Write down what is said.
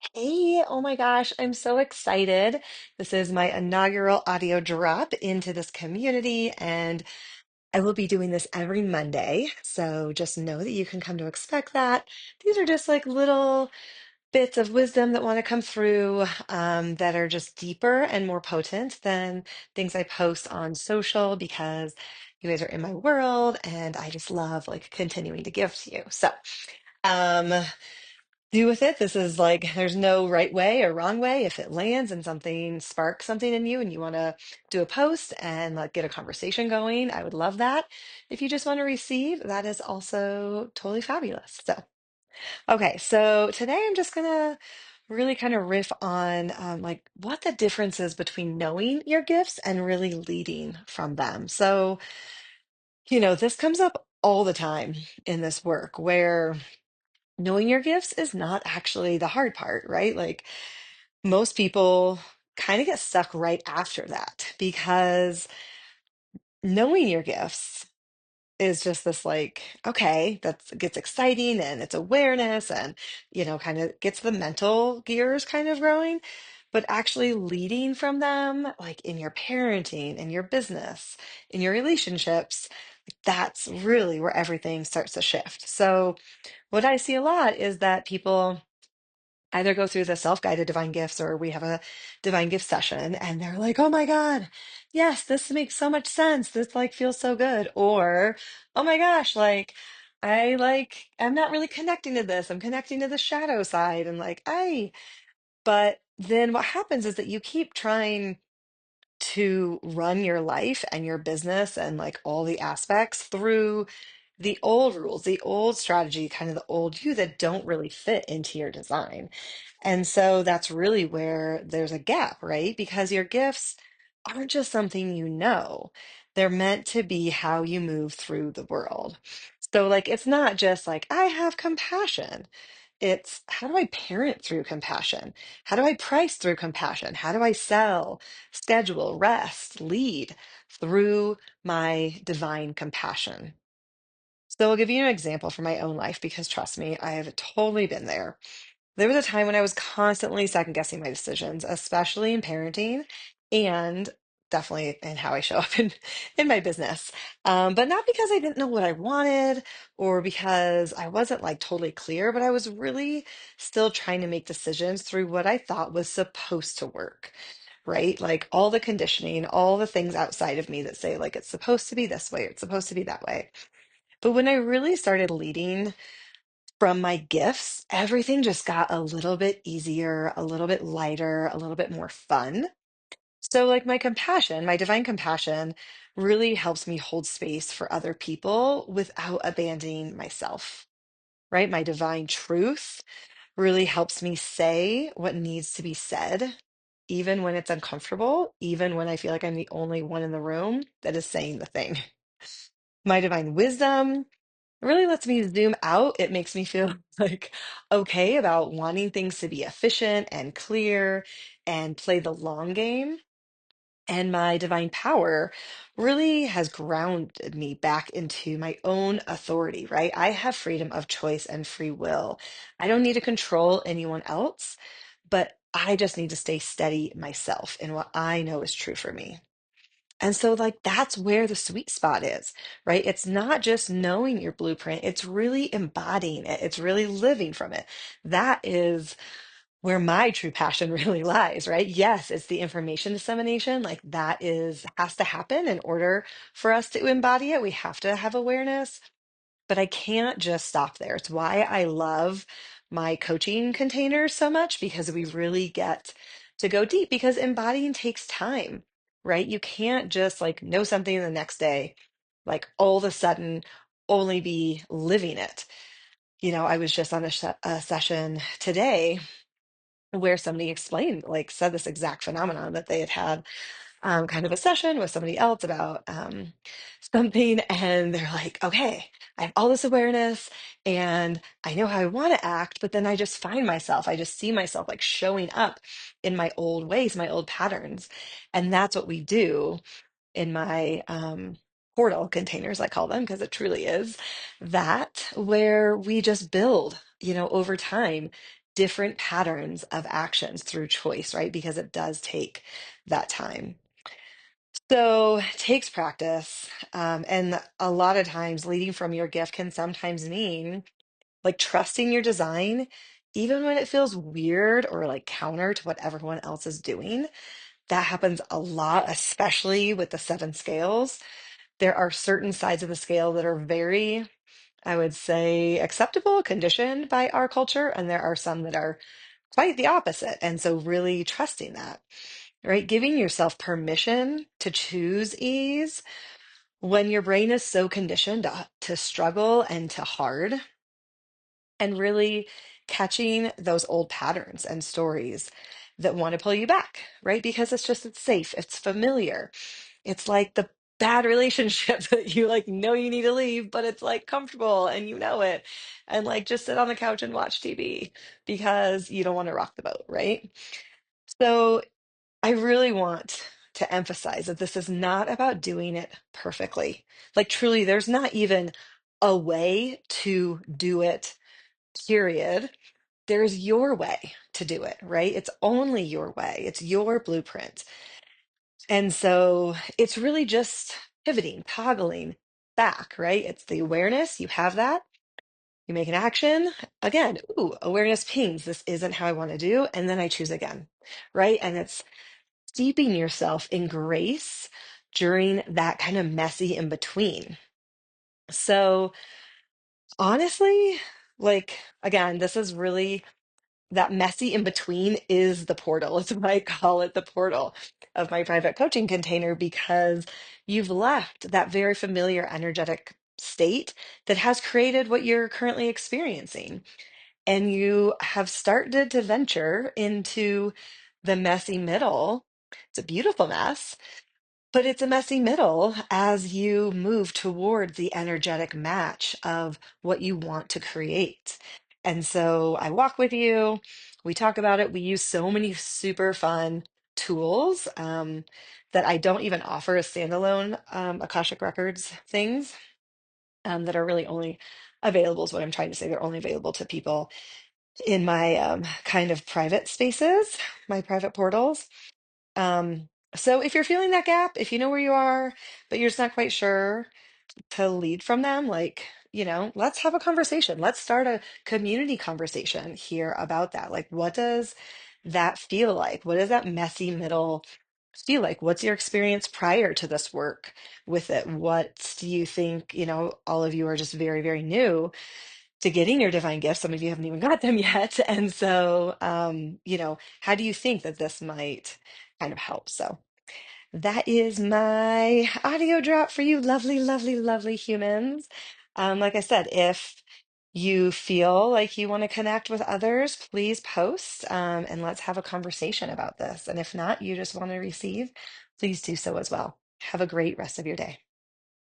Hey, oh my gosh, I'm so excited. This is my inaugural audio drop into this community, and I will be doing this every Monday. So just know that you can come to expect that. These are just like little bits of wisdom that want to come through that are just deeper and more potent than things I post on social because you guys are in my world and I just love like continuing to give to you. So, um, do with it. This is like, there's no right way or wrong way. If it lands and something sparks something in you and you want to do a post and like get a conversation going, I would love that. If you just want to receive, that is also totally fabulous. So, okay. So today I'm just gonna really kind of riff on like what the difference is between knowing your gifts and really leading from them. So, this comes up all the time in this work where knowing your gifts is not actually the hard part, right? Like most people kind of get stuck right after that because knowing your gifts is just this like, okay, that gets exciting and it's awareness and, kind of gets the mental gears kind of growing. But actually leading from them, like in your parenting, in your business, in your relationships, that's really where everything starts to shift. So, what I see a lot is that people either go through the self-guided divine gifts or we have a divine gift session and they're like, oh my God, yes, this makes so much sense. This like feels so good. Or, oh my gosh, I'm not really connecting to this. I'm connecting to the shadow side and but then what happens is that you keep trying to run your life and your business and like all the aspects through the old rules, the old strategy, kind of the old you that don't really fit into your design. And so that's really where there's a gap, right? Because your gifts aren't just something you know, they're meant to be how you move through the world. So, like, it's not just like, I have compassion. It's how do I parent through compassion? How do I price through compassion? How do I sell, schedule, rest, lead through my divine compassion? So I'll give you an example from my own life because trust me, I have totally been there. There was a time when I was constantly second guessing my decisions, especially in parenting and definitely in how I show up in my business. But not because I didn't know what I wanted or because I wasn't like totally clear, but I was really still trying to make decisions through what I thought was supposed to work, right? Like all the conditioning, all the things outside of me that say like it's supposed to be this way, it's supposed to be that way. But when I really started leading from my gifts, everything just got a little bit easier, a little bit lighter, a little bit more fun. So, like my compassion, my divine compassion really helps me hold space for other people without abandoning myself, right? My divine truth really helps me say what needs to be said, even when it's uncomfortable, even when I feel like I'm the only one in the room that is saying the thing. My divine wisdom it really lets me zoom out. It makes me feel like okay about wanting things to be efficient and clear and play the long game. And my divine power really has grounded me back into my own authority, right? I have freedom of choice and free will. I don't need to control anyone else, but I just need to stay steady myself in what I know is true for me. And so, like, that's where the sweet spot is, right? It's not just knowing your blueprint, it's really embodying it, it's really living from it. That is where my true passion really lies, right? Yes, it's the information dissemination, like, has to happen in order for us to embody it. We have to have awareness, but I can't just stop there. It's why I love my coaching containers so much because we really get to go deep because embodying takes time, right? You can't just like know something the next day, like all of a sudden only be living it. I was just on a session today where somebody explained, like, said this exact phenomenon that they had had kind of a session with somebody else about something, and they're like, okay, I have all this awareness and I know how I want to act, but then I just see myself like showing up in my old ways, my old patterns. And that's what we do in my portal containers, I call them, because it truly is that where we just build, over time different patterns of actions through choice, right? Because it does take that time. So it takes practice. And a lot of times, leading from your gift can sometimes mean like trusting your design, even when it feels weird or like counter to what everyone else is doing. That happens a lot, especially with the seven scales. There are certain sides of the scale that are very, I would say, acceptable, conditioned by our culture, and there are some that are quite the opposite. And so, really trusting that, right? Giving yourself permission to choose ease when your brain is so conditioned to struggle and to hard, and really catching those old patterns and stories that want to pull you back, right? Because it's safe, it's familiar. It's like the bad relationship that you like know you need to leave, but it's like comfortable and you know it. And like just sit on the couch and watch TV because you don't want to rock the boat, right? So I really want to emphasize that this is not about doing it perfectly. Like truly, there's not even a way to do it, period. There's your way to do it, right? It's only your way. It's your blueprint. And so it's really just pivoting, toggling back, right? It's the awareness. You have that. You make an action. Again, ooh, awareness pings. This isn't how I want to do. And then I choose again, right? And it's steeping yourself in grace during that kind of messy in between. So honestly, like, again, this is really that messy in between is the portal. It's why I call it the portal of my private coaching container because you've left that very familiar energetic state that has created what you're currently experiencing. And you have started to venture into the messy middle. It's a beautiful mess, but it's a messy middle as you move toward the energetic match of what you want to create. And so I walk with you, we talk about it. We use so many super fun tools that I don't even offer as standalone Akashic Records things that are really only available, is what I'm trying to say. They're only available to people in my kind of private spaces, my private portals. So if you're feeling that gap, if you know where you are, but you're just not quite sure to lead from them, like, let's have a conversation. Let's start a community conversation here about that. Like, what does that feel like? What does that messy middle feel like? What's your experience prior to this work with it? What do you think? All of you are just very, very new to getting your divine gifts. Some of you haven't even got them yet. And so, how do you think that this might kind of help? So, that is my audio drop for you, lovely, lovely, lovely humans. Like I said, if you feel like you want to connect with others, please post and let's have a conversation about this. And if not, you just want to receive, please do so as well. Have a great rest of your day.